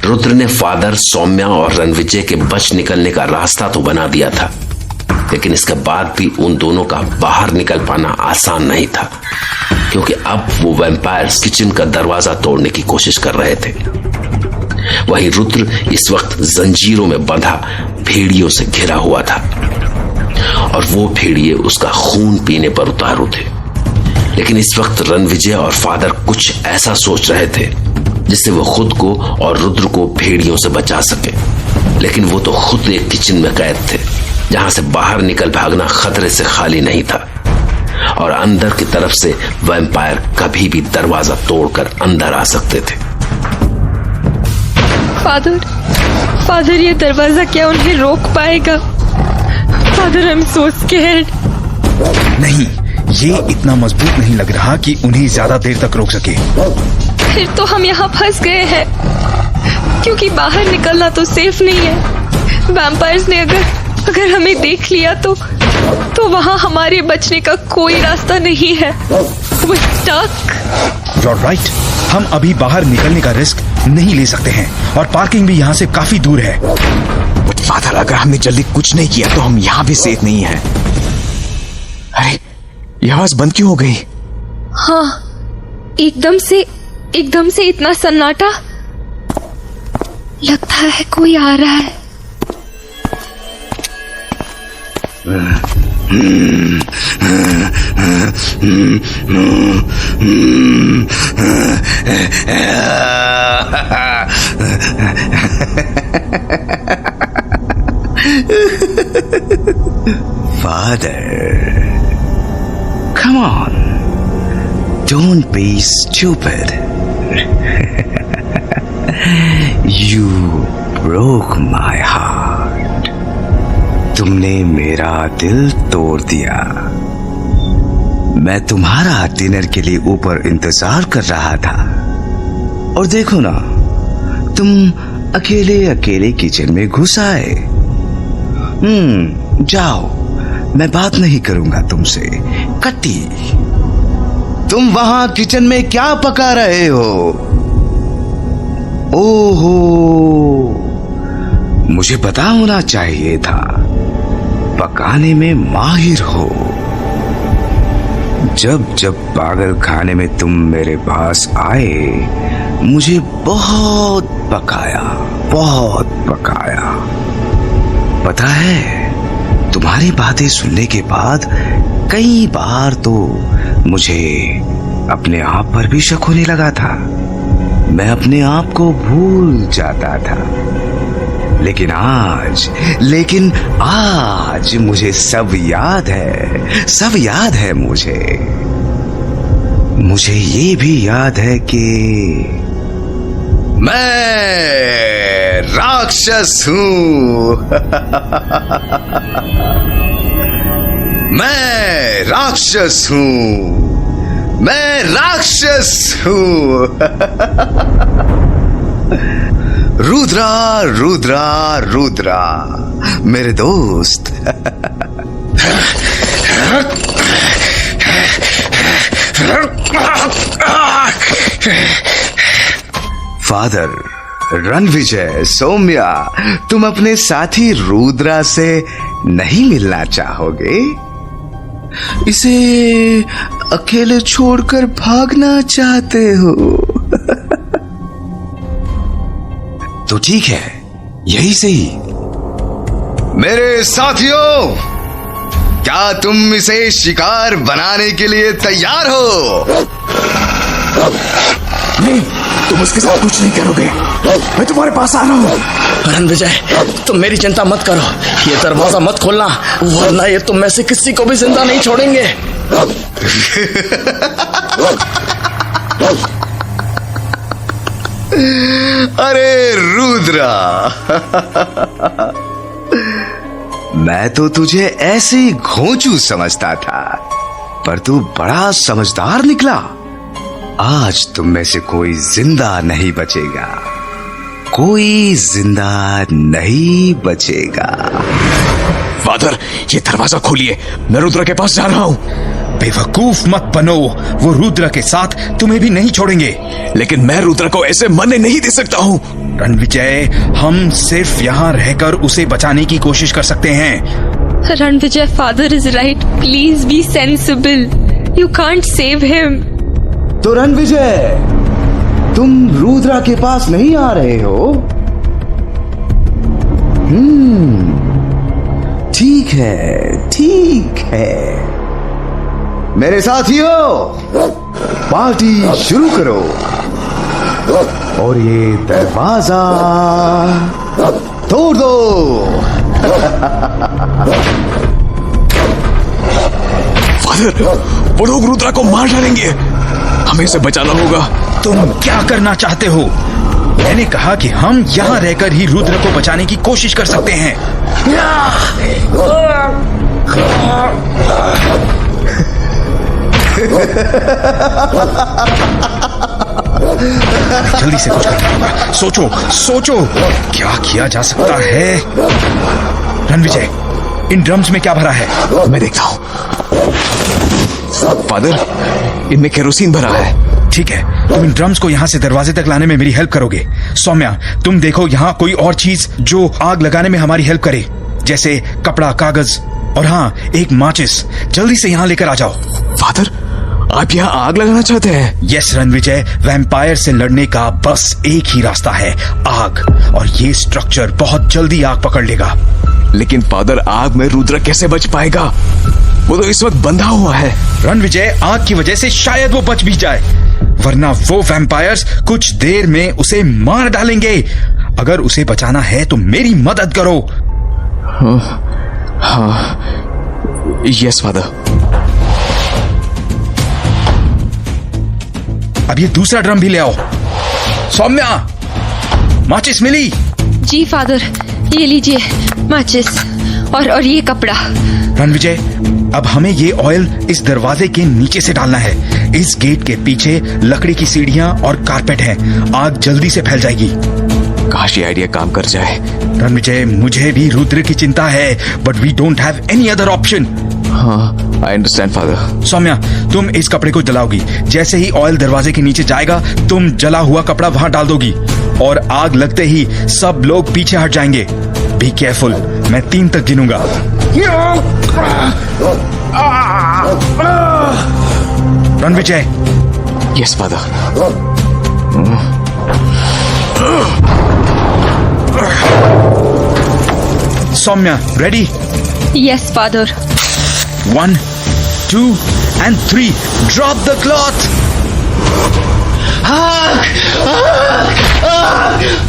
रुद्र ने फादर, सौम्या और रणविजय के बच निकलने का रास्ता तो बना दिया था, लेकिन इसके बाद भी उन दोनों का बाहर निकल पाना आसान नहीं था, क्योंकि अब वो वैम्पायर्स किचन का दरवाजा तोड़ने की कोशिश कर रहे थे। वहीं रुद्र इस वक्त जंजीरों में बंधा भेड़ियों से घिरा हुआ था और वो भेड़िए उसका खून पीने पर उतारू थे। लेकिन इस वक्त रणविजय और फादर कुछ ऐसा सोच रहे थे जिससे वो खुद को और रुद्र को भेड़ियों से बचा सके, लेकिन वो तो खुद एक किचन में कैद थे जहां से बाहर निकल भागना खतरे से खाली नहीं था, और अंदर की तरफ से वैम्पायर कभी भी दरवाजा तोड़कर अंदर आ सकते थे। फादर, ये दरवाजा क्या उन्हें रोक पाएगा? Father, I am so scared. नहीं, ये इतना मजबूत नहीं लग रहा कि उन्हें ज्यादा देर तक रोक सके। फिर तो हम यहाँ फंस गए हैं, क्योंकि बाहर निकलना तो सेफ नहीं है। वैम्पायर्स ने अगर हमें देख लिया तो वहाँ हमारे बचने का कोई रास्ता नहीं है। We're stuck. You're right. हम अभी बाहर निकलने का रिस्क नहीं ले सकते हैं और पार्किंग भी यहाँ से काफी दूर है। बट फादर, अगर हमने जल्दी कुछ नहीं किया तो हम यहाँ भी सेफ नहीं हैं। अरे, ये आवाज बंद क्यों हो गई? हाँ, एकदम से इतना सन्नाटा। लगता है कोई आ रहा है। Father, come on, don't be stupid. You broke my heart. तुमने मेरा दिल तोड़ दिया। मैं तुम्हारा डिनर के लिए ऊपर इंतजार कर रहा था, और देखो ना, तुम अकेले अकेले किचन में घुस आए। जाओ, मैं बात नहीं करूंगा तुमसे। कट्टी, तुम वहां किचन में क्या पका रहे हो? ओहो, मुझे पता होना चाहिए था, पकाने में माहिर हो। जब पागल खाने में तुम मेरे पास आए, मुझे बहुत पकाया। पता है, तुम्हारी बातें सुनने के बाद कई बार तो मुझे अपने आप पर भी शक होने लगा था। मैं अपने आप को भूल जाता था, लेकिन आज मुझे सब याद है। मुझे ये भी याद है कि मैं राक्षस हूं। मैं राक्षस हूं। रुद्रा मेरे दोस्त। फादर, रणविजय, सौम्या, तुम अपने साथी रुद्रा से नहीं मिलना चाहोगे? इसे अकेले छोड़कर भागना चाहते हो? तो ठीक है, यही सही। मेरे साथियों, क्या तुम इसे शिकार बनाने के लिए तैयार हो? नहीं, तुम उसके साथ कुछ नहीं करोगे। मैं तुम्हारे पास आ रहा हूँ। रणविजय, तुम मेरी चिंता मत करो। ये दरवाजा मत खोलना, वरना ये तुम में से किसी को भी जिंदा नहीं छोड़ेंगे। अरे रुद्रा, मैं तो तुझे ऐसे ही घोंचू समझता था, पर तू बड़ा समझदार निकला। आज तुम में से कोई जिंदा नहीं बचेगा। फादर, ये दरवाजा खोलिए, मैं रुद्र के पास जा रहा हूँ। बेवकूफ मत बनो, वो रुद्र के साथ तुम्हें भी नहीं छोड़ेंगे। लेकिन मैं रुद्र को ऐसे मरने नहीं दे सकता हूँ। रणविजय, हम सिर्फ यहाँ रहकर उसे बचाने की कोशिश कर सकते हैं। Ranvijay, father is right, please be sensible, you can't save him. तो रणविजय, तुम रुद्रा के पास नहीं आ रहे हो? ठीक है, ठीक है। मेरे साथियों, पार्टी शुरू करो और ये दरवाजा तोड़ दो। फादर, वो लोग रुद्रा को मार डालेंगे, हमें इसे बचाना होगा। तुम क्या करना चाहते हो? मैंने कहा कि हम यहाँ रहकर ही रुद्र को बचाने की कोशिश कर सकते हैं। जल्दी से कुछ करना होगा। सोचो सोचो, क्या किया जा सकता है? रणविजय, इन ड्रम्स में क्या भरा है? मैं देखता हूँ। फादर, इनमें केरोसिन भरा है। ठीक है, तुम इन ड्रम्स को यहाँ से दरवाजे तक लाने में मेरी हेल्प करोगे। सौम्या, तुम देखो यहाँ कोई और चीज जो आग लगाने में हमारी हेल्प करे, जैसे कपड़ा, कागज और हाँ, एक माचिस। जल्दी से यहाँ लेकर आ जाओ। फादर, आप यहाँ आग लगाना चाहते हैं? यस रणविजय, वैम्पायर से लड़ने का बस एक ही रास्ता है, आग। और ये स्ट्रक्चर बहुत जल्दी आग पकड़ लेगा। लेकिन फादर, आग में रुद्र कैसे बच पाएगा? वो तो इस वक्त बंधा हुआ है। रणविजय, आग की वजह से शायद वो बच भी जाए, वरना वो वैम्पायर्स कुछ देर में उसे मार डालेंगे। अगर उसे बचाना है तो मेरी मदद करो। हाँ, यस फादर। अब ये दूसरा ड्रम भी ले आओ। सौम्या, माचिस मिली? जी फादर, ये लीजिए माचिस और ये कपड़ा। रणविजय, अब हमें ये ऑयल इस दरवाजे के नीचे से डालना है। इस गेट के पीछे लकड़ी की सीढ़ियां और कारपेट हैं। आग जल्दी से फैल जाएगी। काश ये आइडिया काम कर जाए। रणविजय, मुझे भी रुद्र की चिंता है, but we don't have any other option. हाँ, आई अंडरस्टैंड फादर। सौम्या, तुम इस कपड़े को जलाओगी। जैसे ही ऑयल दरवाजे के नीचे जाएगा, तुम जला हुआ कपड़ा वहां डाल दोगी और आग लगते ही सब लोग पीछे हट जाएंगे। बी केयरफुल, मैं 3 तक गिनूंगा। Ranvijay. Yes father. Saumya, ready? Yes father. 1, 2 and 3, drop the cloth।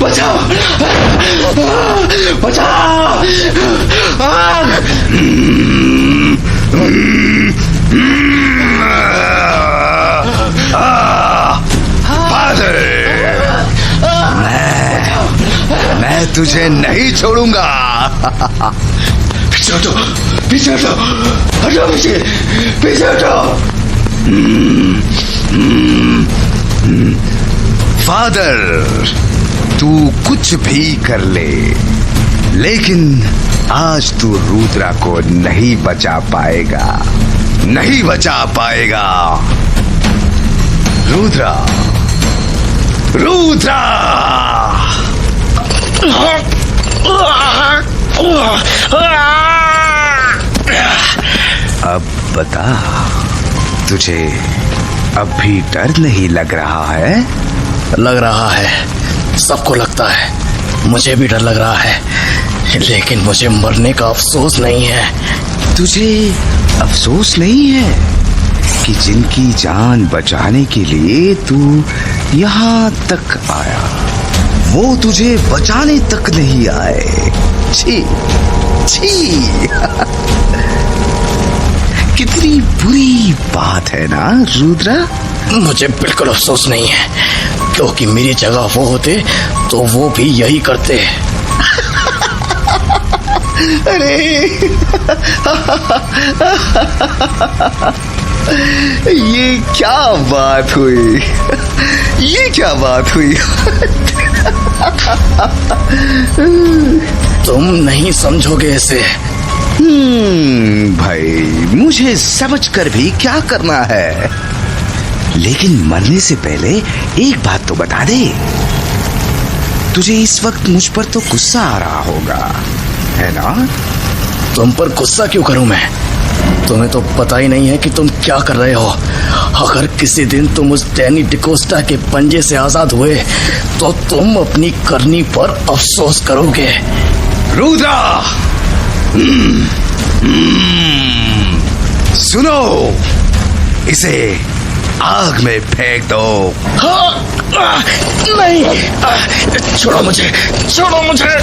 बचाओ, बचाओ, मैं तुझे नहीं छोड़ूंगा। पीछे हटो, पीछे हटो, हटो पीछे, पीछे हटो। फादर, तू कुछ भी कर ले, लेकिन आज तू रुद्रा को नहीं बचा पाएगा, नहीं बचा पाएगा। रुद्रा, रुद्रा! अब बता, तुझे अब भी डर नहीं लग रहा है? लग रहा है, सबको लगता है, मुझे भी डर लग रहा है, लेकिन मुझे मरने का अफसोस नहीं है। तुझे अफसोस नहीं है कि जिनकी जान बचाने के लिए तू यहाँ तक आया, वो तुझे बचाने तक नहीं आए। छी, छी। कितनी बुरी बात है ना रुद्रा? मुझे बिल्कुल अफसोस नहीं है, क्योंकि मेरी जगह वो होते तो वो भी यही करते। अरे ये क्या बात हुई? ये क्या बात हुई? तुम नहीं समझोगे इसे, भाई मुझे समझकर भी क्या करना है, लेकिन मरने से पहले एक बात तो बता दे। तुझे इस वक्त मुझ पर तो गुस्सा आ रहा होगा, है ना? तुम पर गुस्सा क्यों करूं मैं? तुम्हें तो पता ही नहीं है कि तुम क्या कर रहे हो। अगर किसी दिन तुम उस डैनी डिकोस्टा के पंजे से आजाद हुए तो तुम अपनी करनी पर अफसोस करोगे। रुद्रा, सुनो, इसे आग में फेंक दो। नहीं, छोड़ो मुझे, छोड़ो मुझे।